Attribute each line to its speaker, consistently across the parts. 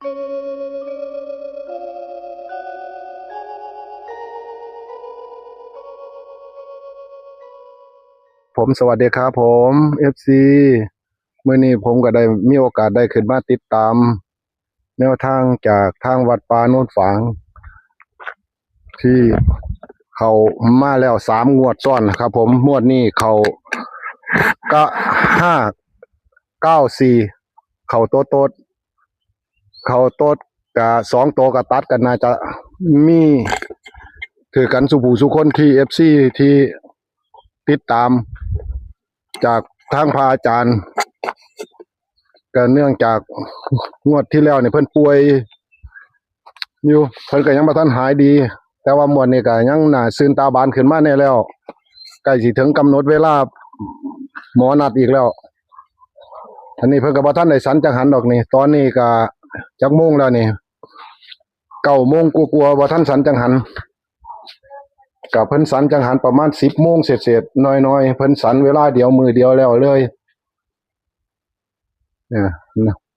Speaker 1: ผมสวัสดีครับผมเอฟซีมื้อนี้ผมก็ได้มีโอกาสได้ขึ้นมาติดตามแนวทางจากทางวัดป่าโนนฝางที่เขามาแล้ว3 งวดซ้อนนะครับผมงวดนี้เขาก็594เขาโต๊ดเขาโต๊ดกับ2 ตัวกับตัดกันน่าจะมีถือกันสุผู้สุคนที่ FC ที่ติดตามจากทางพระอาจารย์ก็เนื่องจากงวดที่แล้วเนี่ยเพิ่นป่วยอยู่เพิ่นก็ยังบ่ทันหายดีแต่ว่างวดนี้ก็ยังน่าชื่นตาบานขึ้นมาแน่แล้วใกล้สิถึงกำหนดเวลาหมอนัดอีกแล้วอันนี้เพิ่นก็บ่ทันได้สันจังหันดอกนี่ตอนนี้ก็จักโมงแล้วนี่9 โมงกว่าๆบ่ทันสันจังหันก็เพิ่นสันจังหันประมาณ10 โมงเศษๆน้อยๆเพิ่นสันเวลาเดียวมือเดียวแล้วเลยเนี่ย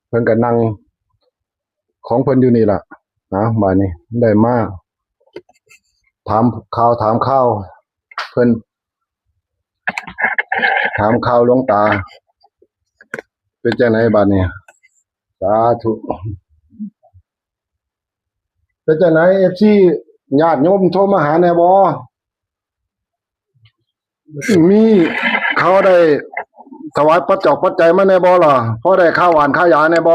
Speaker 1: เพิ่นก็นั่งของเพิ่นอยู่นี่ล่ะบัดนี้ได้มาถามข่าวเพิ่นถามข่าวหลวงตาเป็นจังไดบัดนี้สาธุเป็นจังได FC ญาติโยมโทรมาหาแน่บ่มีเขาได้ถวายปัจจกปัจจัยมาแน่บ่ล่ะพอได้ข้าวหวานข้าวยาแน่บ่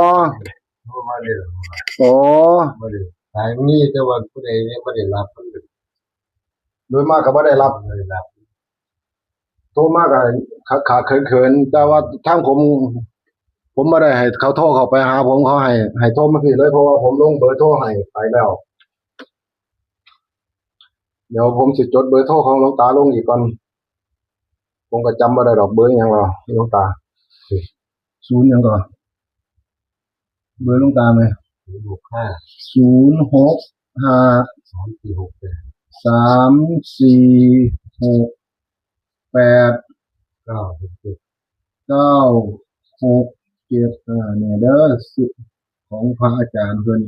Speaker 2: มาเลย
Speaker 1: โอ้
Speaker 2: มาเลยสายนี้แต่ว่าผู้ใดเนี่ยไม่ได้รับมัน
Speaker 1: โดยมากก็บ่ได้รับ
Speaker 2: ไม่ได้รับ
Speaker 1: โทรมาก็ขาดเขินๆแต่ว่าทางผมบ่ได้ให้เขาโทรเข้าไปหาผมเขาให้โทรมาพี่เลยเพราะว่าผมลงเบอร์โทรให้ไปแล้วเดี๋ยวผมสิจดเบอร์โทรของหลวงตาลงอีกก่อนผมก็จำบ่ได้ดอกเบอร์หยังหรอหลวงตา0หยังก่อนเบอร์หลวงตามั้ย065 346 967เนี่ยเด้อของพระอาจารย์เพิ่น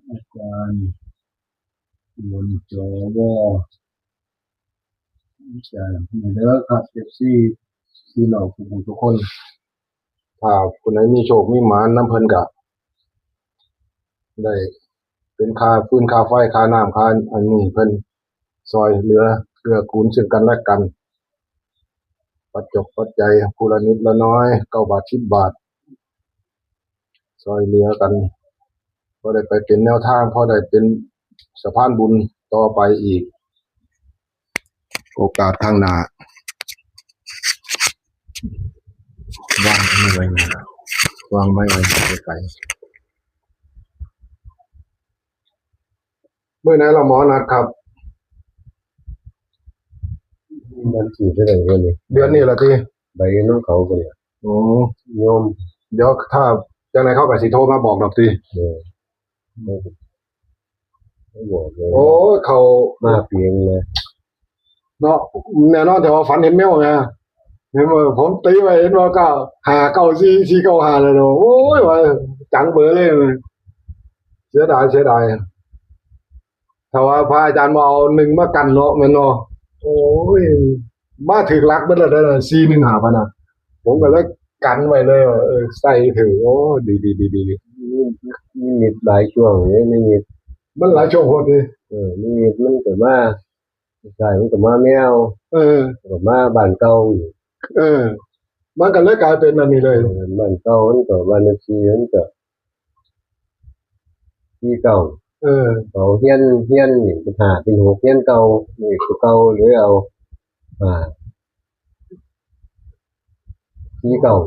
Speaker 1: อาจารย์บนจอวอาจารย์เนี่ยเด้อครับ FC พี่น้องทุกคนถ้าคนไหนมีโชคมีหมานนำเพิ่นก็ได้เป็นค่าฟืนค่าไฟค่าน้ำค่าอันนี้เพิ่นซอยเหลือเกื้อกูลซึ่งกันและกันปัจจัยผู้ละนิดละน้อย9 บาท10 บาทซอยเหลือกันพอได้ไปเป็นแนวทางพอได้เป็นสะพานบุญต่อไปอีกโอกาสข้างหน้าวางไม่ไว้วางไม่ไว้ไกลเมื่อไหร่เราหมอนัดครับ
Speaker 2: มันขี่ได้เลยวันนี้
Speaker 1: เดือนนี้ล่ะติ
Speaker 2: ใบน้องเขาก็เนี่ยโยม
Speaker 1: เดี๋ยวถ้าจังได๋เขาก็สิโทรมาบอกดอกติ
Speaker 2: ไม่บอกเลย
Speaker 1: โอ้เขา
Speaker 2: มาเพียงเลย
Speaker 1: เนาะแน่นอนแต่ว่าฝันเห็นแมวไงเห็นว่าผมตีไว้เห็นว่าก็59495เลยเนาะโอ้ยว่าจังเบอเลยเสียดายถ้าว่าพระอาจารย์บ่เอา1มากันเนาะแม่นเนาะโอ้ยมาถึงหลักเบิดแล้วเด้อ415พุ่นน่ะผมก็เลยกันไว้เลยว่าใส่ถือโอ้ดี
Speaker 2: นี่มีหลายช่วงนี่มี
Speaker 1: มันหลายช่วงโพดดิ
Speaker 2: นี่มันก็มาใช่มันก็มาแมวก็มาบ้านเก่า
Speaker 1: มันก็เลยกลายเป็นอันนี้เลย
Speaker 2: บ้านเก่ามันก็บ้านเลขที่มันก็ที่เก่าเขาเฮียนนี่เป็น5เป็น6เฮียนเก่านี่คือเก่าหรือเอาที่เก่า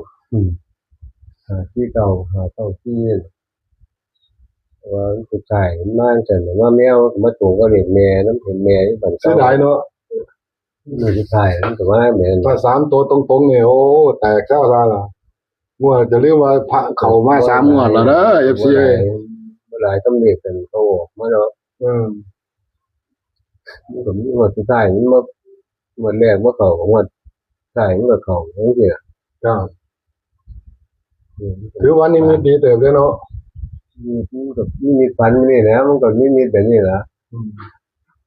Speaker 2: ที่เก่าที่ว่าสุดท้ายมันมาจังว่าแมวมาตรงก็เรียกแม่นำเห็นแม่อยู่บ้าน
Speaker 1: เก่าเสียดายเนาะ
Speaker 2: นี่สุดท้ายมันก็ว่าแม่
Speaker 1: ถ้า3 ตัวตรงๆนี่โอ้แตกซะล่ะงวดจะเรียกว่าพระเข้ามา3 งวดแล้วเด้อ FC
Speaker 2: บ่หล ายตำเลขกันเขาออกมาเนาะ มันก็มีงวดสุดท้ายมันบ่งวดแรกบ่เข้าก็งวดสุดท้ายมันก็เข้าจังซี่ล่ะ
Speaker 1: ครับ
Speaker 2: อืม
Speaker 1: ถือว่านี่มีดีเติบเลยเนาะ
Speaker 2: มันก็มีฝันนี่แหละมันก็มีแบบนี้ล่ะ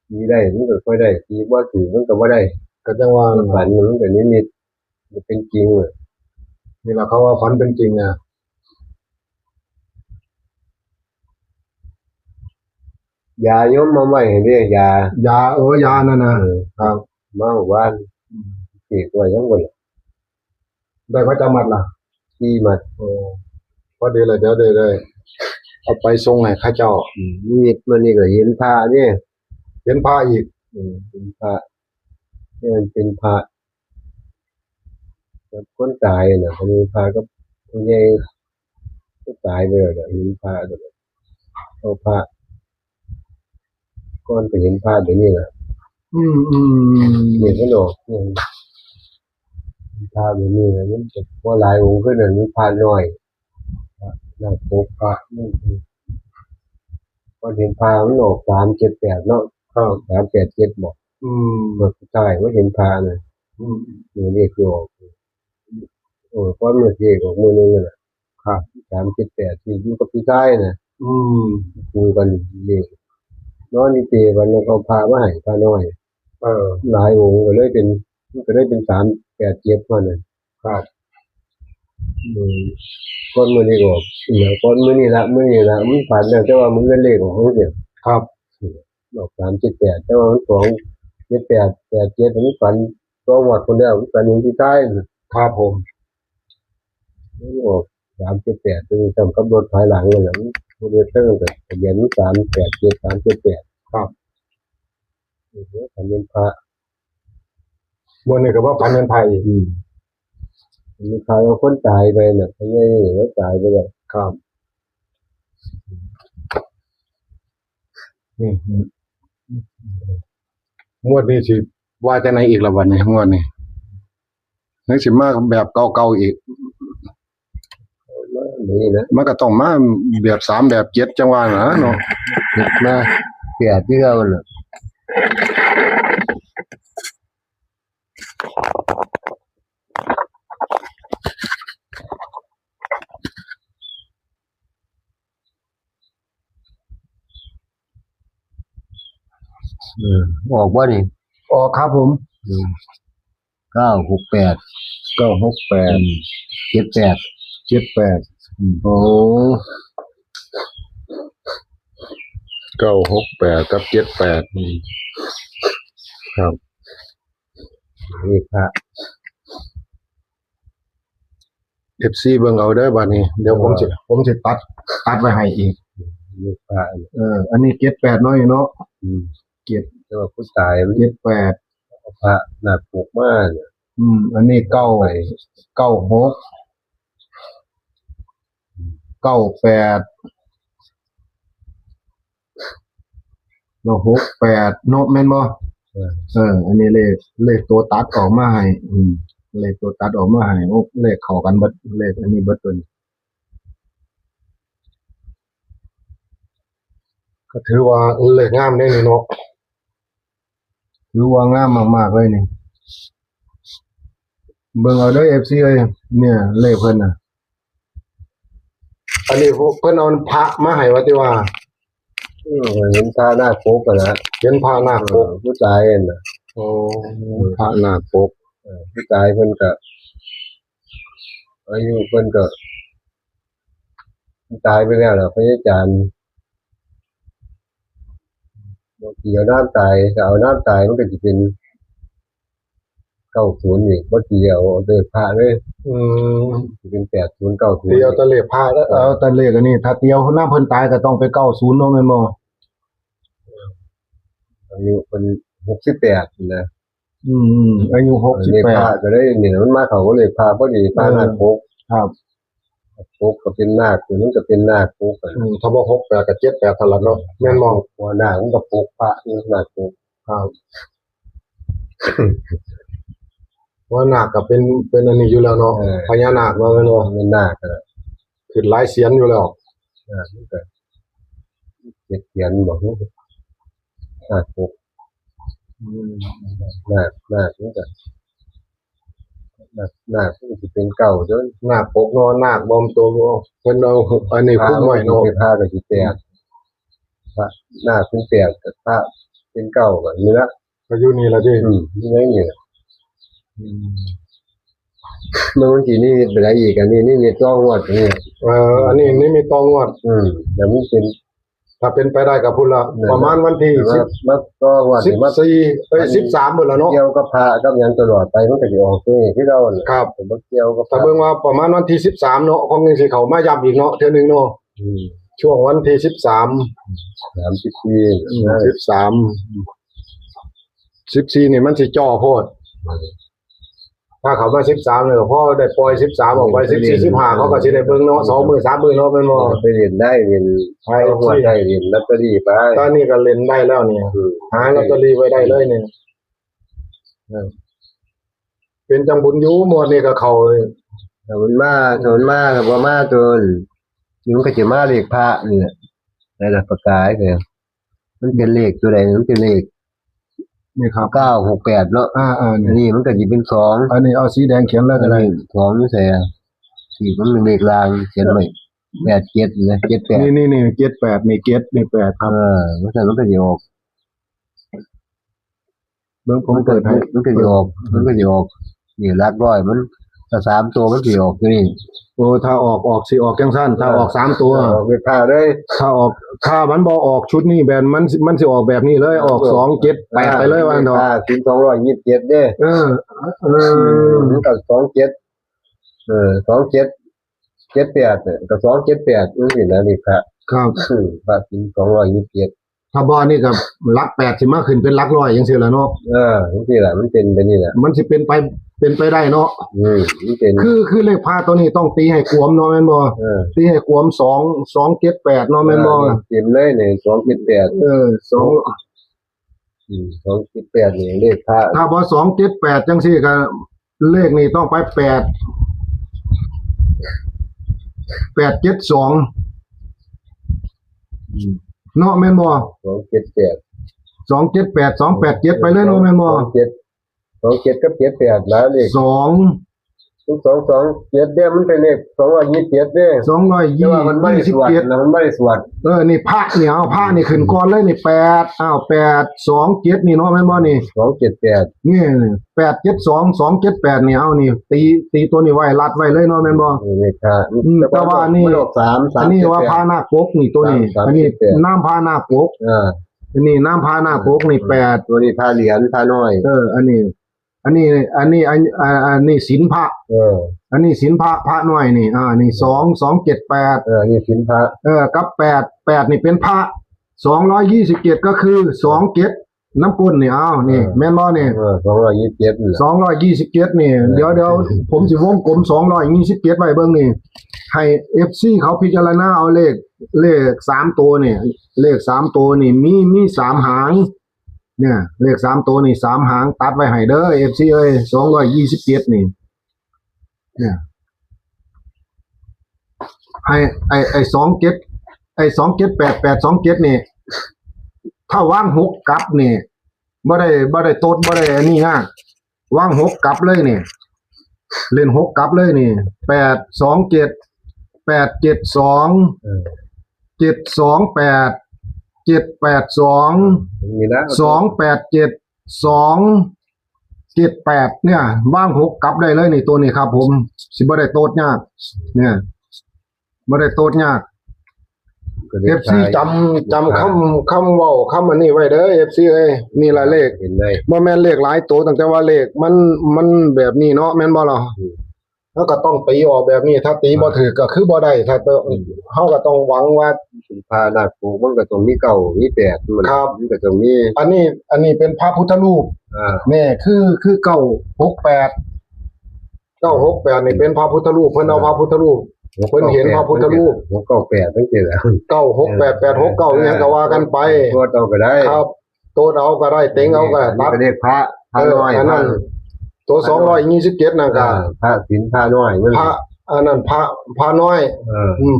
Speaker 2: ตีได้มันก็ค่อยได้ตีบ่ถือมันก็บ่ได้
Speaker 1: ก็จังว่า
Speaker 2: ฝันมันก็นิมิตมันเป็นจริงอะ
Speaker 1: นี่ล่ะเขาว่าฝันเป็นจริงอ่ะ
Speaker 2: ยาโยมมาไว้ให้เด้ยาย
Speaker 1: ยานั่นน่ะ
Speaker 2: เออ
Speaker 1: ครับ
Speaker 2: มาเมื่อวานสิตัวยังบ่ล่ะ
Speaker 1: ได้ประจำมัดล่ะ
Speaker 2: ที่มา
Speaker 1: โอ้พอดีเลยเดี๋ยวได้เอาไปส่งให้ข้าเจ้า
Speaker 2: นิมิตมันนี่ก็เห็นพระเด้
Speaker 1: เห็นพระอีก
Speaker 2: เป็นพระนี่มันเป็นพระกับคนตายน่ะเขามีพระกับผู้ใหญ่ก็ตายไปแล้วน่ะเห็นพระก็เอาพระก่อนไปเห็นพระเดี๋ยวนี้น่ะ
Speaker 1: อืม
Speaker 2: เห็นมันออกพระเดี๋ยวนี้น่ะมันจะบ่หลายองค์ขึ้นน่ะมันพระน้อยพระหน้าปกพระนี่พอเห็นพระมันออก378เนาะ
Speaker 1: ครับ
Speaker 2: 387บ่
Speaker 1: อืม
Speaker 2: เมื่อสุดท้ายว่าเห็นพระน่ะ
Speaker 1: อืม
Speaker 2: มือเลขที่ออกพอมือเลขออกมือนึงน่ะ
Speaker 1: ครับ
Speaker 2: 378ที่อยู่กับพี่ชายน่ะ
Speaker 1: อืม
Speaker 2: คู่กันเลขนอนนี่เตวันนั้นเขาพามาให้พาน้อย หลายองค์ก็เลยเป็น387ว่านั่น
Speaker 1: ครับ
Speaker 2: ก้อนมือนี้ก็ออกก้อนมือนี้ละมันฝันแล้วแต่ว่ามันเงินเลขของเขาเนี่ย
Speaker 1: ครับ
Speaker 2: ออก378แต่ว่ามัน27887มันฝันตัวหมดคนเดียวมันฝันเห็นพี่ชายน่ะ
Speaker 1: ครับผม
Speaker 2: มันออก378ตัวนี้จำกับรถภายหลังนั่นแหละมันเรียกเรื่องกับทะเบียน387 378
Speaker 1: ครับ
Speaker 2: ฝันเป็นพระ
Speaker 1: มวนนี่ก็ว่าฝันเป็นพระอีก
Speaker 2: มีใครเอาคนตายไปน่ะเขาไม่ได้แล้วตายไปแล้ว
Speaker 1: ครับนี่งวดนี้สิว่าจะไหนอีกละวันนี้งวดนี้นึกสิมาแบบเก่าๆอีก
Speaker 2: นี่นะ
Speaker 1: มันก็ต้องมาแบบ3แบบ7จังหวะนะเนาะ
Speaker 2: มาเสียที่เราน่ะออกว่านี่
Speaker 1: อ๋อครับผม
Speaker 2: 968 78
Speaker 1: 78โอ้968กับ78ครับ
Speaker 2: นี่พระ
Speaker 1: FC เบิ่งเอาเด้อบัดนี้เดี๋ยวผมสิตัดไว้ให้อีก
Speaker 2: นี่พระ
Speaker 1: อันนี้78น้อยเนาะ
Speaker 2: แต่ว่าผู้ตายมัน
Speaker 1: 78
Speaker 2: พระหนักปกมากเนี่ย
Speaker 1: อันนี้96 98เนาะ68เนาะแม่นบ่อันนี้เลขตัวตัดออกมาให้เลขตัวตัดออกมาให้โอ้เลขเข้ากันเบิดเลขอันนี้เบิดเพิ่นก็ถือว่าเลขงามเด้นี่เนาะถือว่างามมากๆเลยนี่เบิ่งเอาเด้อ FC เอ้ยเนี่ยเลขเพิ่นน่ะอันนี้เพิ่นเอาพระมาให้ว่าติว่า
Speaker 2: เห็นพระหน้าปกกันนะ
Speaker 1: เห็นพระนาคปก
Speaker 2: ผู้ตายน่ะ
Speaker 1: โอ้พระนาคปก
Speaker 2: ผู้ตายเพิ่นก็อายุเพิ่นก็ตายไปแล้วล่ะพระอาจารย์บ่เกี่ยวน้ำตายถ้าเอาน้ำตายมันก็สิเป็น90นี่บ่เกี่ยวเอาด้วยพระเลย สิเป็น80 90
Speaker 1: เตียวตะเลขพระแล้วเอาตะเลขอันนี้ถ้าเตียวน้ำเพิ่นตายก็ต้องไป90เนาะแม่นบ่
Speaker 2: อายุเพิ่น68นะ
Speaker 1: อายุ
Speaker 2: เลขพระก็เลยนี่มันมาเข้ากับเลขพระพอดีพระนาคปก
Speaker 1: 68ครับ
Speaker 2: ปกก็เป็นนาคมันก็เป็นนาคปก
Speaker 1: ถ้าบ่68ก็78เท่านั้นเนาะแม่นบ่
Speaker 2: หัวหน้ามันก็ปกพระนี่นาคปก
Speaker 1: ครับว่านาคก็เป็นอันนี้อยู่แล้วเนาะพญานาคว่าแม่นบ่
Speaker 2: เป็นนาคก็
Speaker 1: ขึ้นหลายเสียนอยู่แล้ว
Speaker 2: นาคมันก็ 7เหรียญบ่ฮู้56นาคมันก็นาคมันสิเป็นเก่าเด้อ
Speaker 1: นาคปกเนาะนาคบอมตัวเพิ่นเอาอันนี้คุ้มไว้เนาะ
Speaker 2: เป็นผ้าก็สิแตกพระนาคเป็นแตกแต่พระเป็นเก่าก็เนื้อ
Speaker 1: ก็อยู่นี่ล่ะติ
Speaker 2: นี่ไงเนี่ยมันสินี่มีไปได้อีกอันนี้นี่มีต้องวดนี่
Speaker 1: อันนี้นี่มีตองวด
Speaker 2: แล้วมันเป็น
Speaker 1: ถ้าเป็นไปได้ก็พุ่นละประมาณวันที่
Speaker 2: มาต้องวดนี่มา
Speaker 1: 1413พุ่นละเนาะ
Speaker 2: เกี่ยวกับพระกับหยังตลอดไปมันก็สิออกตัวนี้คือเราน่ะ
Speaker 1: ครับ
Speaker 2: ผมบ่เกี่ยวกับพ
Speaker 1: ถ้า
Speaker 2: ระ
Speaker 1: เบิ่งว่าประมาณวันที่13เนาะคงสิเข้ามาย้ำอีกเนาะเทื่อนึงเนาะช่วงวันที่13 14นี่มันสิจ่อโพดถ้าเขามา13เนี่ยพอได้ปล่อย13ออกไป14 15เขาก็สิได้เบิ่งเนาะ2มื้อ3มื้อเนาะแม่นบ่
Speaker 2: ไปเรียนได้เรียนใช้หัวได้เรียนลอตเตอรี่ไป
Speaker 1: ตอนนี้ก็เล่นได้แล้วเนี่ยหาลอตเตอรี่ไว้ได้เลยเนี่ยเป็นจังบุญอยู่หมดนี่ก็เข้า
Speaker 2: ถ้ามันมาก็บ่มาจนนี่มันก็สิมาเลขพระนี่แหละได้ละประกาศคือมันเป็นเลขตัวใดมันเป็นเลข
Speaker 1: นี่ครับ
Speaker 2: 968เนาะ
Speaker 1: อัน
Speaker 2: อัน
Speaker 1: นี้
Speaker 2: นี้มันก็สิเป็น2
Speaker 1: อันนี้เอาสีแดงเขียนแล้วก็ได้
Speaker 2: 2นี่แท้ที่มันเป็นเลขรางเขียนไว้87นะ78
Speaker 1: นี่78นี่7นี่8ครับ
Speaker 2: มันก็สิออก
Speaker 1: เบิ่งผมเปิดให้
Speaker 2: มันก็สิออกนี่หลักร้อยมันถ้า3ตัวมันสิออกตัวนี้
Speaker 1: โอ้ถ้าออกสิออกจังซั่นถ้าออก3ตัว
Speaker 2: ออกเป็นพระเลย
Speaker 1: ถ้ามันบ่ออกชุดนี้แบนมันสิออกแบบนี้เลยออก2 7 8ไปเลยว่าเนาะ
Speaker 2: ถึง227เด้
Speaker 1: เออ
Speaker 2: มันก็27 78เนี่ยก็278มันสินะนี่พระ
Speaker 1: ครับ
Speaker 2: พระถึง227
Speaker 1: ถ้าบ่นี่ก็หลัก8สิมาขึ้นเป็นหลักร้อยจังซี่ล่ะเนาะ
Speaker 2: จังซี่ล่ะมันเป็นไปนี่แหละ
Speaker 1: มันสิเป็นไปได้เนาะ
Speaker 2: มันเป็น
Speaker 1: คือเลขพาตัวนี้ต้องตีให้กวมเนาะแม่นบ่ตีให้กวม278เนาะแม่นบ่
Speaker 2: เต็มเลยนี่278 278นี่เลขพระ
Speaker 1: ถ้าบ่278จังซี่ก็เลขนี่ต้องไป872เนาะแม่นบ่
Speaker 2: 278
Speaker 1: 278 287ไปเลยเนาะแม่นบ่
Speaker 2: 27กับ78แล้วเลข
Speaker 1: 2
Speaker 2: 227เด้มันเป็นเลข227เด้แต่ว่ามันไม่ได้สวด
Speaker 1: 227
Speaker 2: นะมันไม่ได้สวด
Speaker 1: นี่พระนี่เอาพระนี่ขึ้นก่อนเลยนี่827นี่เนาะแม่นบ่นี่
Speaker 2: 278
Speaker 1: นี่872 278นี่เอานี่ตีตัวนี้ไว้รัดไว้เลยเนาะแม่นบ่
Speaker 2: เลขค่ะ
Speaker 1: แต่ว่าอันนี้
Speaker 2: มันออก3
Speaker 1: อันนี้ว่าพานาคปกนี่ตัวนี้ อันนี้น้ำพานาคปกอันนี้น้ำพานาคปกนี่8
Speaker 2: ตัวนี้พาเหรียญพาน้อย
Speaker 1: อันนี้ศีลพระ อันนี้ศีลพระน้อยนี่นี่278
Speaker 2: นี่สินพระ
Speaker 1: กับ8นี่เป็นพระ227ก็คือ27น้ำก้นนี่นี่แม่นบ่นี่
Speaker 2: 227
Speaker 1: นี่เดี๋ยวผมสิวงกลม227ไว้เบิ่งนี่ให้ FC เขาพิจารณาเอาเลข3ตัวนี่เลข3ตัวนี่มี3หางเนี่ยเลข3ตัวนี่3หางตัดไว้ให้เด้อ FC เอ้ย227นี่เนี่ยให้ไอ้27ไอ้27827นี่ถ้าวาง6กลับนี่บ่ได้โตดบ่ได้อันนี้นะวาง6กลับเลยนี่เล่น6กลับเลยนี่827 872 728 782
Speaker 2: มีนะ
Speaker 1: 287 278เนี่ยว่าง6กลับได้เลยนี่ตัวนี้ครับผมสิบ่ได้โตดยากเนี่ยบ่ได้โตดยาก FC จำคำเว้าคำอันนี้ไว้เด้อ FC เอ้ยนี่ล่ะเลข
Speaker 2: เห็นได้
Speaker 1: บ่แม่นเลขหลายตัวตั้งแต่ว่าเลขมันแบบนี้เนาะแม่นบ่ล่ะแล้วก็ต้องตีออกแบบนี้ถ้าตีบ่ถูกก็คือบ่ได้ถ้าเฮาก็ต้องหวังว่า
Speaker 2: สินพานาคปูมันก็ต้องมีเก่ามี8มัน
Speaker 1: ครับ
Speaker 2: มันก็ต้องมี
Speaker 1: อันนี้เป็นพระพุทธรูป นี่คือ968นี่เป็นพระพุทธรูปเพิ่นเอาพระพุทธรูปเพิ่นเห็นพระพุทธรูป
Speaker 2: 98ตั้งแต่แล้ว
Speaker 1: 968 869อิหยังก็ว่ากันไป
Speaker 2: ตัวเอาก็ได้
Speaker 1: ครับโตดเอาก็ได้เต็งเอาก็ตัด
Speaker 2: เรียกพระน้อย
Speaker 1: อันนั้นตัว227นั่นก็
Speaker 2: พระศีลพระน้อยมัน
Speaker 1: พระอันนั้นพระน้อย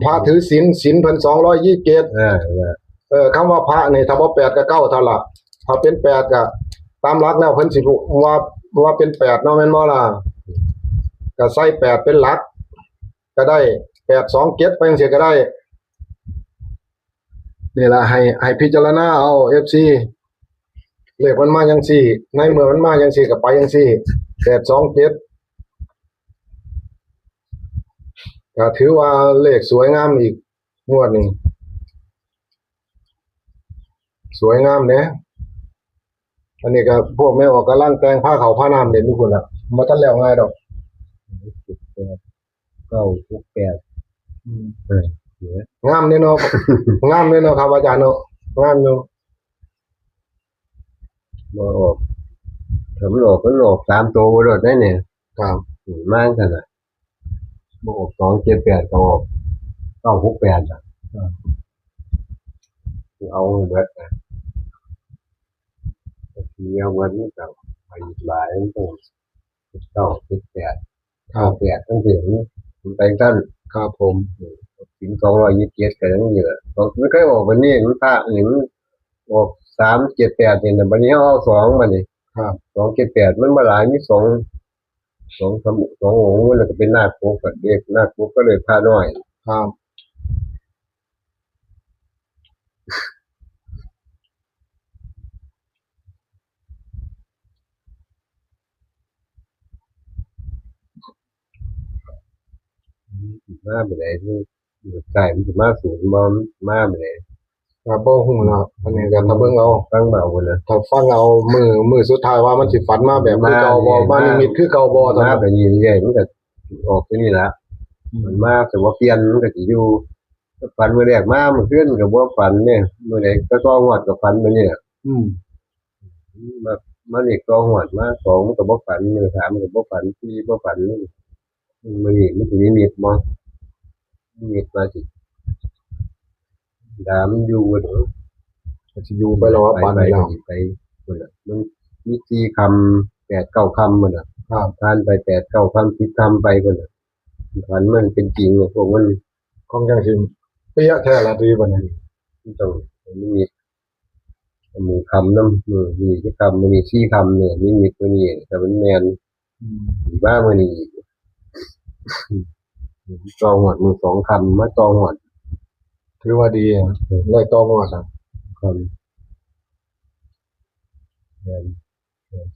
Speaker 1: พระถือศีลเพิ่น227 คำว่าพระนี่ถ้าบ่8ก็9เท่าล่ะถ้าเป็น8ก็ตามหลักแล้วเพิ่นสิว่าเป็น8เนาะแม่นบ่ล่ะก็ใส่8เป็นหลักก็ได้8 2 7ไปจังซี่ก็ได้นี่ล่ะให้พิจารณาเอา FC เลขมันมาจังซี่ในเมื่อมันมาจังซี่ก็ไปจังซี่8 2 7ก็ถือว่าเลขสวยงามอีกงวดนี้สวยงามเด้อันนี้ก็พวกแม่ออกกำลังแต่งผ้าขาวผ้าน้ำเด่นทุกคนล่ะบ่ทันแล้วง่ายดอก
Speaker 2: 9 6 8เนี่ย
Speaker 1: งามเด้เนาะ งามเด้เนาะครับอาจารย์เนาะงามอยู่
Speaker 2: บ่ออกถ้ามันออกก็ออก3ตัวบ่รอดได้เนี่ย
Speaker 1: ครับ
Speaker 2: มากซั่นน่ะบ่ออก2 7 8ก็ออก9 6 8อ่ะเอาเบิดนะทีเอาเบิดนี่ก็ไปหลายต้อง9 7 8 8ตั้งแต่มันไปซั่น
Speaker 1: ครับผม
Speaker 2: ถึง227ก็ยังเยอะมันเคยออกบัดนี้มันพระนี่มันออก3 7 8นี่น่ะบัดนี้เอา2บัดนี้
Speaker 1: ครับ
Speaker 2: 2 7 8มันบ่หลายมี2 3 2องค์มันก็เป็นนาคปกก็เด็กนาคปกก็เลยพาน้อย
Speaker 1: ครับ
Speaker 2: มาบ่ได้ที่ใช่มันสิมาศูนย์บ่มาบ่ได้
Speaker 1: ครับบ่ฮู้เนาะอันนี้ก็ถ้าเบิ่งเอา
Speaker 2: ฟังเบาพุ่นน่ะ
Speaker 1: ถ้าฟังเอามือสุดท้ายว่ามันสิฝันมาแบบคือเก่าบ่มานิมิตคือเก่าบ่ตอน
Speaker 2: มา
Speaker 1: นั้น
Speaker 2: ไปนี่เรื่อยๆมันก็ออกตัวนี้ล่ะมันมาแต่ว่าเปลี่ยนมันก็สิอยู่ฝันมื้อแรกมามื้อคืนก็บ่ฝันเนี่ยมื้อใดก็ต้องฮอดก็ฝันมื้อนี้
Speaker 1: อืม
Speaker 2: มาอีกต่อฮอดมา2มันก็บ่ฝันมื้อ3มันก็บ่ฝัน4บ่ฝันมื้อนี้มันสิมีนิมิตบ่นิมิตมาสิดามนอยู่เด้อ
Speaker 1: ก็สิอยู่ไปแล้วว่าปานนี้แล้ว
Speaker 2: ไปพุ่นน่ะมันมี4คำ8 9คำพุ่นน่ะ
Speaker 1: ครับ
Speaker 2: ผ่านไป8 9คำ10คำไปพุ่นน่ะฝันมันเป็นจริงพวกมัน
Speaker 1: ของจังสิเปียะแท้ละดีบัดนี้
Speaker 2: ต้องมันมีหมู่คำนำมีจะคำมันมี4คำเนี่ยมีตัวนี้แต่มันแม่นสิว่ามื้อนี้จองหมดมือ2คำมาจองหมด
Speaker 1: ถือว่าดีอะได้ต่องวดอะ
Speaker 2: คำแม่น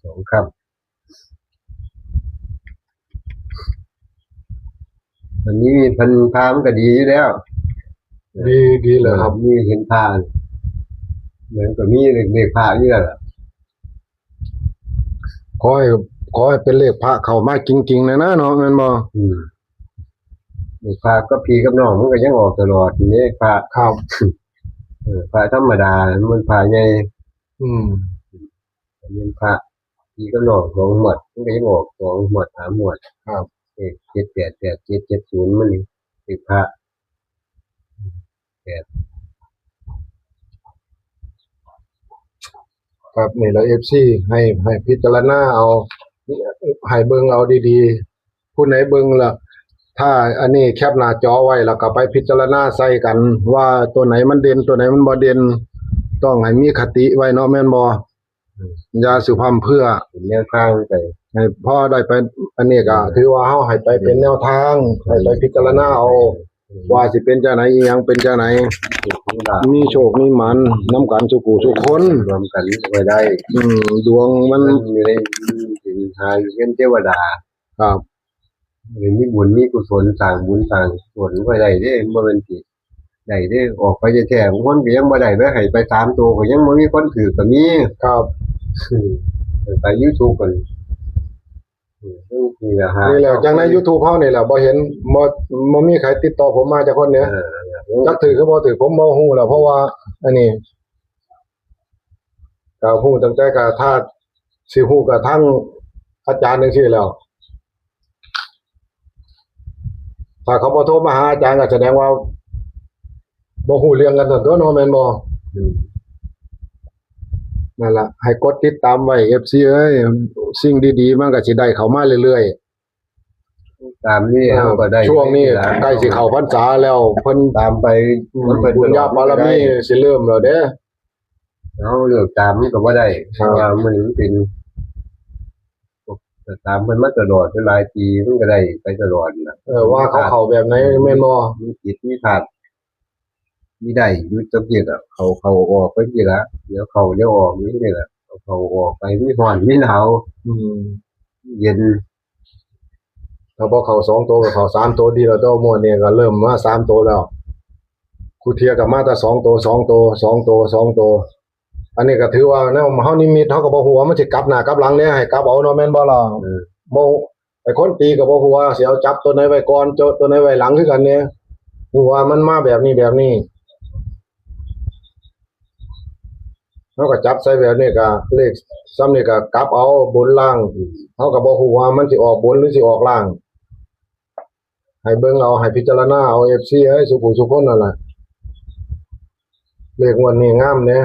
Speaker 2: 2คำอันนี้เพิ่นพามันก็ดีอยู่แล้ว
Speaker 1: ดีเลยครับ
Speaker 2: มีเห็นพาเหมือนก็มีเด็กพาอยู่แล้วล่ะ
Speaker 1: ขอให้เป็นเลขพระเข้ามาจริงๆนะเนาะแม่นบ่
Speaker 2: เด็กพาก็พี่กับน้องมันก็ยังออกตลอดนี่พา
Speaker 1: ครับ
Speaker 2: พาธรรมดามันพาใหญ่
Speaker 1: อืม
Speaker 2: อันนี้พาพี่กับน้อง2หมวดมันก็ยังออก2หมวด3หมวด
Speaker 1: ครับ
Speaker 2: 7 8 8 7 7 0มันนี่เด็กพา
Speaker 1: ครับนี่แหละ FC ให้พิจารณาเอาให้เบิ่งเอาดีๆผู้ไหนเบิ่งล่ะถ้าอันนี้แคปหน้าจอไว้แล้วก็ไปพิจารณาใส่กัน ว่าตัวไหนมันเด่นตัวไหนมันบ่เด่นต้องให้มีคติไว้เนาะแม่นบ่อย่าสุพร่ำเพื่อ
Speaker 2: เป็นแนวทางไป
Speaker 1: ให้พอได้ไปอันนี้ก็ถือว่าเฮาให้ไปเป็นแนวทางให้ไปพิจารณาเอาว่าสิเป็นจังไหนอีหยังเป็นจังไหนมีโชคมีหมันนํกันสุกูทุกคน
Speaker 2: รวมกันไว้ได้
Speaker 1: ดวงมัน
Speaker 2: อยู่ในสินทานเงินเทวดา
Speaker 1: ครับ
Speaker 2: มีบุญมีกุศลสร้างบุญสร้างกุศลไว้ได้เด้บ่แม่นสิได้เด้ออกไปแท้ๆบางคนก็ยังบ่ได้ไปให้ไป3ตัวก็ยังบ่มีคนถือก็มี
Speaker 1: ครับ
Speaker 2: ไป YouTube กันนี่แหละฮะ
Speaker 1: นี่แหละจังใน YouTube เฮานี่แหละบ่เห็นบ่มีใครติดต่อผมมาจากคนเนี้ยจักถือคือบ่ถือผมบ่ฮู้แล้วเพราะว่าอันนี้ก็ฮู้ตั้งแต่ก็ถ้าสิฮู้ก็ทั้งอาจารย์จังซี่แล้วถ้าเขาบ่โทรมาหาอาจารย์ก็แสดงว่าบ่ฮู้เรื่องกันซั่นตัวเนาะแม่นบ่นั่นล่ะให้กดติดตามไว้ FC เอ้ยสิ่งดีๆมันก็สิได้เข้ามาเรื่อย
Speaker 2: ตามนี่เฮาก็ได้
Speaker 1: ช่วงนี้ใกล้สิเข้าพรรษาแล้วเพิ่น
Speaker 2: ตามไปมันเป็น
Speaker 1: บุญญาบารมีสิเริ่มแล้วเด้อ
Speaker 2: เฮาเลือกตามมันก็บ่ได้
Speaker 1: ครับ
Speaker 2: ว่ามันเป็นแต่ตามมันมาตลอดหลายปีมันก็ได้ไปตลอดน่ะ
Speaker 1: ว่าเขาเข้าแบบไหนแม่นบ่
Speaker 2: มีจิตมีขาดมีได้อยู่จักเกียอ่ะเขาออกไปทีละเดี๋ยวเขาเดี๋ยวออกนี่แหละเขาออกไปมีร้อนมีหนาว
Speaker 1: อืม
Speaker 2: เย็น
Speaker 1: ถ้าบ่เข้า2ตัวก็เข้า3ตัวดีแล้วตัวม่วนนี่ก็เริ่มมา3ตัวแล้วครูเทียก็มาแต่2ตัว2ตัว2ตัว2ตัวอันนี้ก็ถือว่าแนวเฮานิมิตเฮาก็บ่ฮู้ว่ามันสิกลับหน้ากลับหลังเนี่ยให้กลับเอาเนาะแม่นบ่ล่ะ บ่ไอ้คนตีก็บ่ฮู้ว่าสิเอาจับตัวไหนไว้ก่อนตัวไหนไว้หลังคือกันเนี่ยฮู้ว่ามันมาแบบนี้แบบนี้เฮาก็จับใส่แบบนี้ก็เลขซ้ำนี่ก็กลับเอาบนล่างเฮาก็บ่ฮู้ว่ามันสิออกบนหรือสิออกล่างให้เบิ่งเอาให้พิจารณาเอา FC ให้สุขุสุคนนั่นล่ะเลขงวดนี้งามแหน่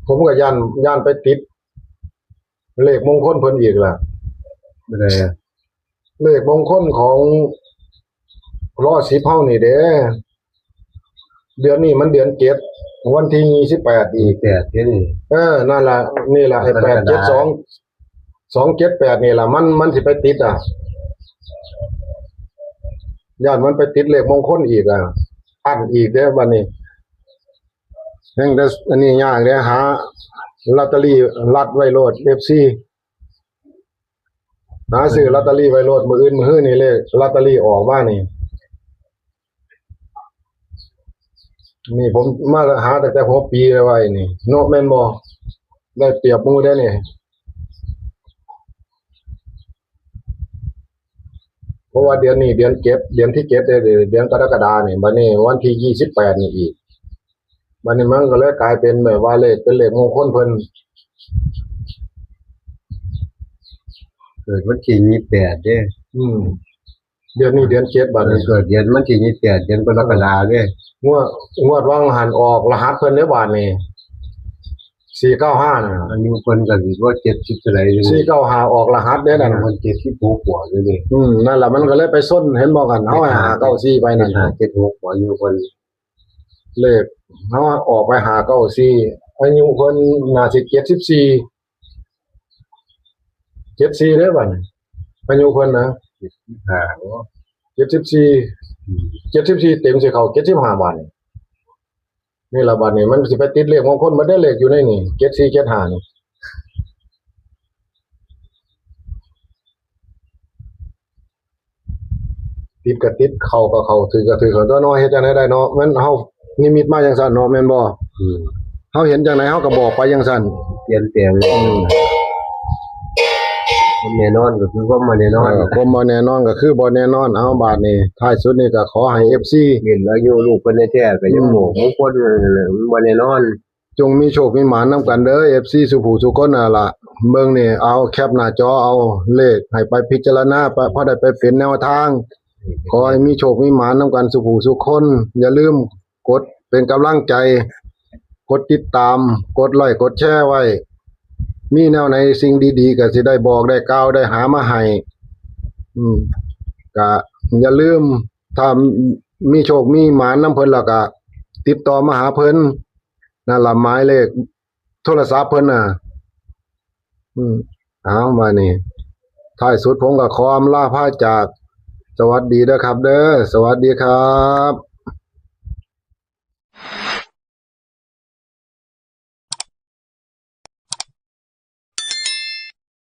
Speaker 1: ผมก็ย่านไปติดเลขมงคลเพิ่นอีกล่ะ
Speaker 2: ไม่ได้อะ
Speaker 1: เลขมงคลของ110เฮานี่เด้เดือนนี้มันเดือน7วันที่28อีก
Speaker 2: แต่ที่นี่
Speaker 1: นั่นล่ะนี่ล่ะไอ้872 278นี่ล่ะมันสิไปติดอ่ะย่านมันไปติดเลขมงคลอีกอ่ะอันอีกเด้อบัดนี้แห่งแต่อันนี้ยากเด้หาลอตเตอรี่รัดไว้โลด FC หาซื้อลอตเตอรี่ไว้โลดมื้ออื่นมื้อฮื้อนี่เลขลอตเตอรี่ออกมานี่ผมมาหาตั้งแต่หัวปีแล้วไว้นี่เนาะแม่นบ่ได้เปรียบหมู่เด้อนี่เพราะว่าเดือนนี้เดือนเก็บเดือนที่7เดือนกรกฎานี่บัดนี้วันที่28นี่อีกบัดนี้มันก็เลยกลายเป็นแบบว่าเลขเป็นเลขมงคลเพิ่น
Speaker 2: เกิดวันที่28เด้
Speaker 1: เดือนนี้เดือน7บัดนี้
Speaker 2: เกิดเดือนวันที่28เดือนกรกฎาคมเด้
Speaker 1: งวดวางหันออกรหัสเพิ่นเด้อบาดนี้495น่ะ
Speaker 2: อายุเพิ่นก็สิว่า70เท่าไหร่นี่
Speaker 1: 495ออกรหัสเด้อนั่นน่ะ
Speaker 2: มัน76กว่าเลยนี่
Speaker 1: นั่นล่ะมันก็เลยไปส้นเห็นบ่กันเฮาให้หา94ไปนั่นน่ะ
Speaker 2: 76กว่าอายุเพิ่น
Speaker 1: เลขเฮาออกไปหา94อายุเพิ่นน่าสิ74เด้อบัดนี้อายุเพิ่นนะ
Speaker 2: 75เนาะ
Speaker 1: 74เต็มสิเข้า75บาทนี่ล่ะบัดนี้มันสิไปติดเลขมงคลบ่ได้เลขอยู่ในนี่74 75นี่ติดก็ติดเข้าก็เข้าถือก็ถือเขาตัวน้อยเฮ็ดจังได๋ได้เนาะมันเฮานิมิตมาจังซั่นเนาะแม่นบ่
Speaker 2: อืม
Speaker 1: เฮาเห็นจังได๋เฮาก็บอกไปจังซั่น
Speaker 2: เปลี่ยนแปลงมันแน่นอนก็คือว่ามันแน่นอน
Speaker 1: ผมบ่แน่นอนก็คือบ่แน่นอนเอาบาดนี้ท้ายสุดนี่ก็ขอให้ FC
Speaker 2: เห็นแล้วอยู่ลูกเพิ่นแท้ๆก็ยังโง่มงคลมันบ่แน่นอน
Speaker 1: จงมีโชคมีหมานนำกันเด้อ FC สุผู้สุคนน่ะล่ะเบิ่งนี่เอาแคปหน้าจอเอาเลขให้ไปพิจารณาไปพอได้ไปเป็นแนวทาง ขอให้มีโชคมีหมานนำกันสุผู้สุคน อย่าลืมกดเป็นกำลังใจ กดติดตาม กดไลค์กดแชร์ไว้ มีแนวไหนสิ่งดีๆก็สิได้บอกได้กล่าวได้หามาให้ก็อย่าลืมถ้ามีโชคมีหมานนำเพิ่นแล้วก็ติดต่อมาหาเพิ่นนั่นล่ะหมายเลขโทรศัพท์เพิ่นน่ะเอามานี่ท้ายสุดผมก็ขออำลาพาจาก สวัสดีเด้อครับเด้อสวัสดีครับ